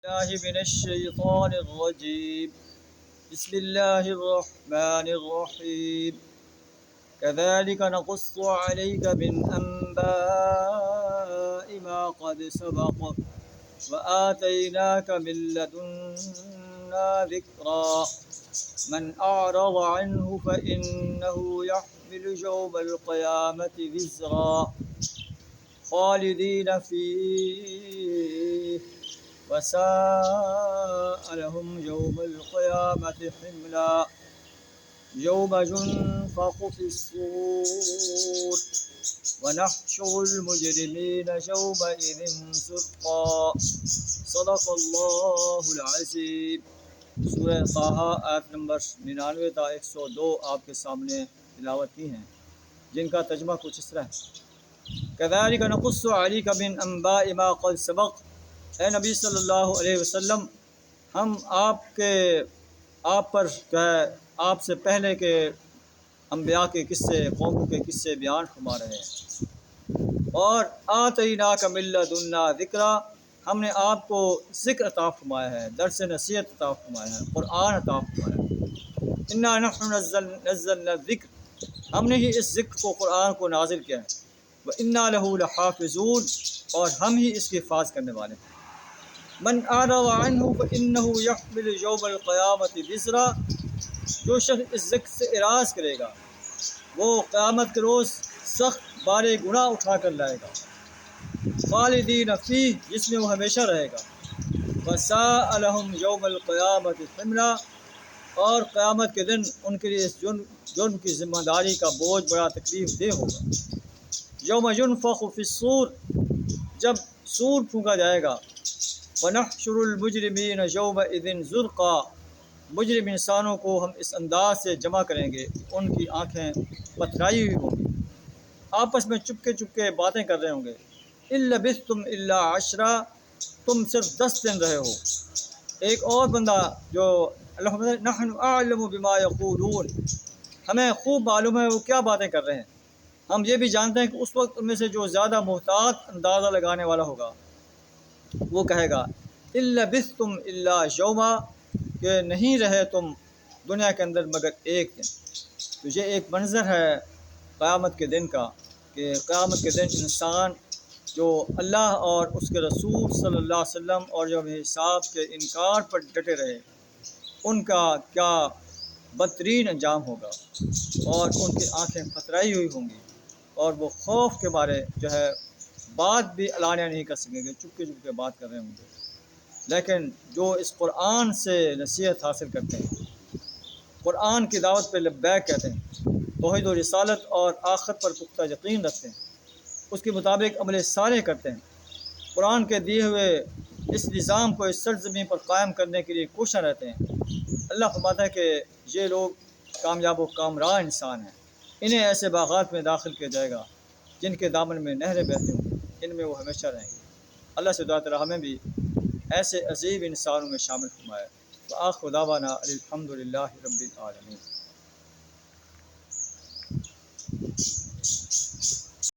الله من الشيطان الرجيم. بسم الله الرحمن الرحيم. كذلك نقص عليك من أنباء ما قد سبق وآتيناك من لدنا ذكرا. من أعرض عنه فإنه يحمل يوم القيامة وزرا خالدين فيه وساء لهم يوم القيامة حملا. يوم ينفخ في الصور ونحشر المجرمين يومئذ زرقا. صدق اللہ العظیم. سورہ طٰہٰ آیت نمبر 99 تا 102 آپ کے سامنے تلاوت کی ہیں، جن کا ترجمہ کچھ اس طرح ہے: كذلك نقص عليك من انباء ما قد سبق. اے نبی صلی اللہ علیہ وسلم، ہم آپ پر آپ سے پہلے کے انبیاء کے قصے، قوموں کے قصے بیان فرما رہے ہیں. اور آتیناک من لدنا ذکرا، ہم نے آپ کو ذکر عطا فرمایا ہے، درس نصیحت عطا فرمایا ہے، قرآن عطا فرمایا ہے. انا نحن نزلنا الذکر، ہم نے ہی اس ذکر کو، قرآن کو نازل کیا ہے. وَإِنَّا لَهُ لَحَافِظُونَ، اور ہم ہی اس کی حفاظ کرنے والے ہیں. من أعرض عنه فإنه يحمل يوم القيامة وزرا، جو شخص اس ذکر سے اعراض کرے گا وہ قیامت کے روز سخت بار گناہ اٹھا کر لائے گا. خالدین فیہ، جس میں وہ ہمیشہ رہے گا. وساء لهم يوم القيامة حملا، اور قیامت کے دن ان کے لیے اس جرم کی ذمہ داری کا بوجھ بڑا تکلیف دہ ہوگا. یوم ینفخ فی الصور، جب سور پھونکا جائے گا. ونحشر المجرمین یومئذ زرقا، مجرم انسانوں کو ہم اس انداز سے جمع کریں گے کہ ان کی آنکھیں پتھرائی ہوئی ہوں گی، آپس میں چپکے چپکے باتیں کر رہے ہوں گے. ان لبثتم الا عشرا، تم صرف 10 دن رہے ہو. ایک اور بندہ جو نحن اعلم بما یقولون، ہمیں خوب معلوم ہے وہ کیا باتیں کر رہے ہیں. ہم یہ بھی جانتے ہیں کہ اس وقت ان میں سے جو زیادہ محتاط اندازہ لگانے والا ہوگا وہ کہے گا ان لبثتم الا یوما، کہ نہیں رہے تم دنیا کے اندر مگر ایک دن. تو یہ ایک منظر ہے قیامت کے دن کا، کہ قیامت کے دن انسان جو اللہ اور اس کے رسول صلی اللہ علیہ وسلم اور یوم حساب کے انکار پر ڈٹے رہے، ان کا کیا بدترین انجام ہوگا. اور ان کی آنکھیں پتھرائی ہوئی ہوں گی، اور وہ خوف کے بارے جو ہے بات بھی علانیہ نہیں کر سکیں گے، چپکے چپکے بات کر رہے ہوں گے. لیکن جو اس قرآن سے نصیحت حاصل کرتے ہیں، قرآن کی دعوت پہ لبیک کہتے ہیں، توحید و رسالت اور آخرت پر پختہ یقین رکھتے ہیں، اس کے مطابق عمل صالح کرتے ہیں، قرآن کے دیے ہوئے اس نظام کو اس سرزمین پر قائم کرنے کے لیے کوشاں رہتے ہیں، اللہ فرماتا ہے کہ یہ لوگ کامیاب و کامران انسان ہیں. انہیں ایسے باغات میں داخل کیا جائے گا جن کے دامن میں نہریں بہتی ہوں گی، ان میں وہ ہمیشہ رہیں گے. اللہ سے دعا تعالی ہمیں بھی ایسے عظیم انسانوں میں شامل فرمائے. وآخر دعوانا الحمد للہ رب العالمین.